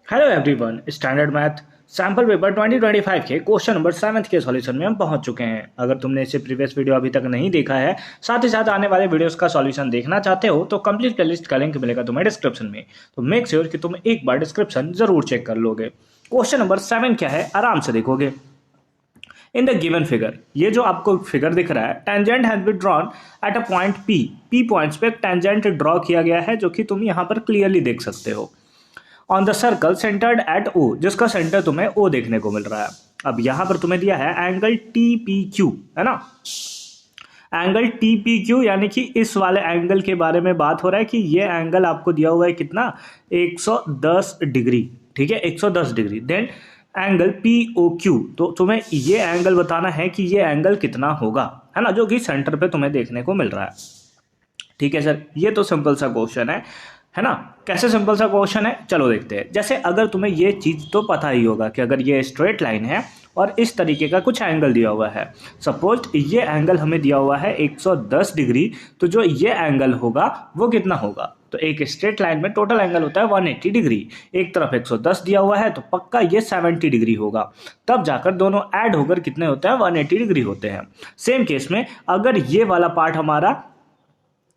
Hello everyone, standard math sample paper 2025 के question number 7 के solution में हम पहुंच चुके हैं। अगर तुमने इससे प्रीवियस वीडियो अभी तक नहीं देखा है, साथ ही साथ आने वाले वीडियोस का सॉल्यूशन देखना चाहते हो तो कंप्लीट प्लेलिस्ट का लिंक मिलेगा तुम्हें डिस्क्रिप्शन में। तो मेक श्योर कि तुम एक बार डिस्क्रिप्शन जरूर चेक कर लोगे। क्वेश्चन नंबर 7 क्या है, आराम से देखोगे। इन द गिवन फिगर, ये जो आपको फिगर दिख रहा है, tangent has been drawn at a point P points पे टेंजेंट ड्रॉ किया गया है, जो कि तुम यहाँ पर क्लियरली देख सकते हो। On the circle centered at O, जिसका सेंटर तुम्हें ओ देखने को मिल रहा है। अब यहां पर तुम्हें दिया है एंगल टी पी क्यू, है ना। एंगल टी पी क्यू यानी कि इस वाले एंगल के बारे में बात हो रहा है कि ये एंगल आपको दिया हुआ है कितना, 110 डिग्री। ठीक है, 110 degree. Then angle P O Q, तो तुम्हें ये एंगल बताना है कि ये एंगल कितना होगा, है ना, जो कि सेंटर पे तुम्हें देखने को मिल रहा है। ठीक है सर, ये तो सिंपल सा क्वेश्चन है ना। कैसे सिंपल सा क्वेश्चन है, चलो देखते हैं। जैसे अगर तुम्हें ये चीज़ तो पता ही होगा कि अगर ये स्ट्रेट लाइन है और इस तरीके का कुछ एंगल दिया हुआ है, सपोज ये एंगल हमें दिया हुआ है 110 डिग्री, तो जो ये एंगल होगा वो कितना होगा। तो एक स्ट्रेट लाइन में टोटल एंगल होता है 180 डिग्री, एक तरफ 110 दिया हुआ है तो पक्का ये 70 डिग्री होगा। तब जाकर दोनों ऐड होकर कितने होते हैं, 180 डिग्री होते हैं। सेम केस में अगर ये वाला पार्ट हमारा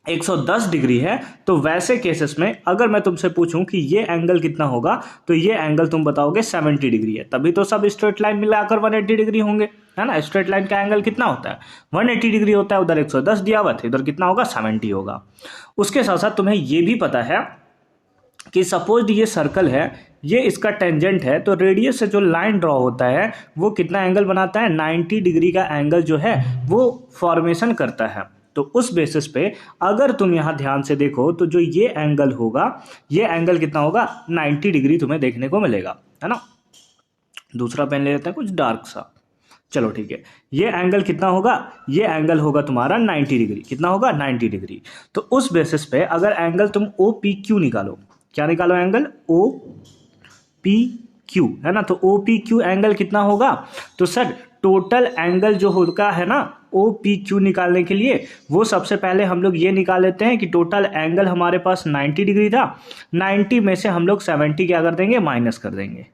110 डिग्री है, तो वैसे केसेस में अगर मैं तुमसे पूछूं कि ये एंगल कितना होगा, तो ये एंगल तुम बताओगे 70 डिग्री है। तभी तो सब स्ट्रेट लाइन मिलाकर 180 डिग्री होंगे, है ना। स्ट्रेट लाइन का एंगल कितना होता है, 180 डिग्री होता है। उधर 110 दिया हुआ था, इधर कितना होगा, 70 होगा। उसके साथ साथ तुम्हें ये भी पता है कि सपोज ये सर्कल है, ये इसका टेंजेंट है, तो रेडियस से जो लाइन ड्रॉ होता है वो कितना एंगल बनाता है, 90 डिग्री का एंगल जो है वो फॉर्मेशन करता है। तो उस बेसिस पे अगर तुम यहां ध्यान से देखो तो जो ये एंगल होगा, ये एंगल कितना होगा, 90 डिग्री तुम्हें देखने को मिलेगा, है ना। दूसरा पेन ले लेते हैं कुछ डार्क सा। चलो ठीक है, ये एंगल कितना होगा, ये एंगल होगा तुम्हारा 90 डिग्री। कितना होगा, 90 डिग्री। तो उस बेसिस पे अगर एंगल तुम ओ पी क्यू निकालो, क्या निकालो, एंगल ओ पी क्यू, है ना। तो ओ पी क्यू एंगल कितना होगा, तो सर टोटल एंगल जो होगा है ना ओ पी क्यू निकालने के लिए, वो सबसे पहले हम लोग ये निकाल लेते हैं कि टोटल एंगल हमारे पास 90 डिग्री था। 90 में से हम लोग 70 क्या कर देंगे, माइनस कर देंगे।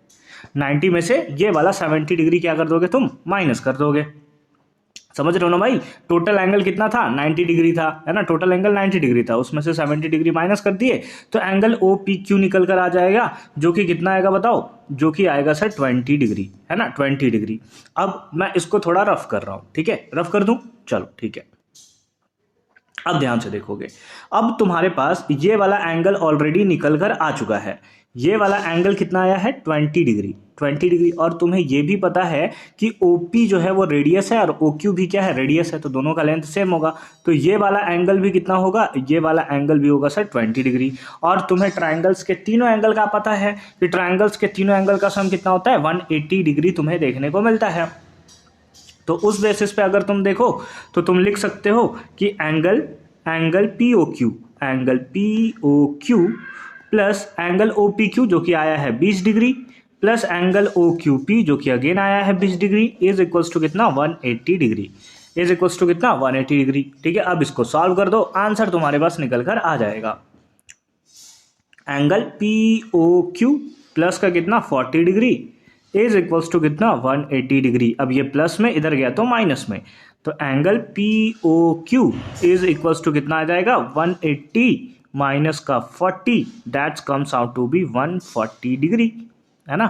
90 में से ये वाला 70 डिग्री क्या कर दोगे तुम, माइनस कर दोगे। समझ रहे हो ना भाई, टोटल एंगल कितना था, 90 डिग्री था, है ना। टोटल एंगल 90 डिग्री था, उसमें से 70 डिग्री माइनस कर दिए तो एंगल ओ पी क्यू निकल कर आ जाएगा, जो कि कितना आएगा बताओ, जो कि आएगा सर 20 डिग्री, है ना, 20 डिग्री। अब मैं इसको थोड़ा रफ कर रहा हूं, ठीक है, रफ कर दूं, चलो ठीक है। अब ध्यान से देखोगे, अब तुम्हारे पास ये वाला एंगल ऑलरेडी निकल कर आ चुका है। ये वाला एंगल कितना आया है, 20 डिग्री, 20 डिग्री। और तुम्हें ये भी पता है कि OP जो है वो रेडियस है और OQ भी क्या है, रेडियस है, तो दोनों का लेंथ सेम होगा। तो ये वाला एंगल भी कितना होगा, ये वाला एंगल भी होगा सर 20 डिग्री। और तुम्हें ट्राइंगल्स के तीनों एंगल का पता है कि ट्राइंगल्स के तीनों एंगल का सम कितना होता है, 180 डिग्री तुम्हें देखने को मिलता है। तो उस बेसिस पे अगर तुम देखो तो तुम लिख सकते हो कि angle P O Q, angle P O Q plus angle O P Q जो कि आया है 20 degree, plus angle O Q P जो कि अगेन आया है 20 डिग्री, इज इक्वल्स टू कितना, 180 डिग्री, इज इक्वल्स टू कितना, 180 डिग्री। ठीक है, अब इसको सॉल्व कर दो, आंसर तुम्हारे पास निकल कर आ जाएगा। Angle P O Q plus का कितना, 40 डिग्री, इज इक्वल्स टू कितना, 180 डिग्री। अब ये प्लस में इधर गया तो माइनस में, तो angle P O Q is equals to कितना आ जाएगा, 180 माइनस का 40, that's comes out to be 140 degree, है ना।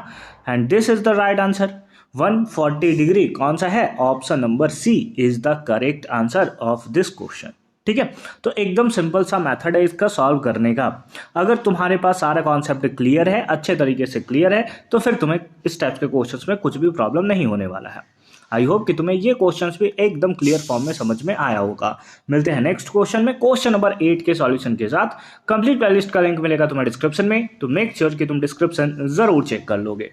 And this is the right answer, 140 degree कौन सा है, option number C is the correct answer of this question. ठीक है, तो एकदम सिंपल सा मेथड है इसका सॉल्व करने का। अगर तुम्हारे पास सारा कॉन्सेप्ट क्लियर है, अच्छे तरीके से क्लियर है, तो फिर तुम्हें इस टाइप के क्वेश्चंस में कुछ भी प्रॉब्लम नहीं होने वाला है। आई होप कि तुम्हें ये क्वेश्चंस भी एकदम क्लियर फॉर्म में समझ में आया होगा। मिलते हैं नेक्स्ट क्वेश्चन में, क्वेश्चन नंबर 8 के सॉल्यूशन के साथ। कंप्लीट प्लेलिस्ट का लिंक मिलेगा तुम्हें डिस्क्रिप्शन में, तो मेक श्योर कि तुम डिस्क्रिप्शन जरूर चेक कर लोगे।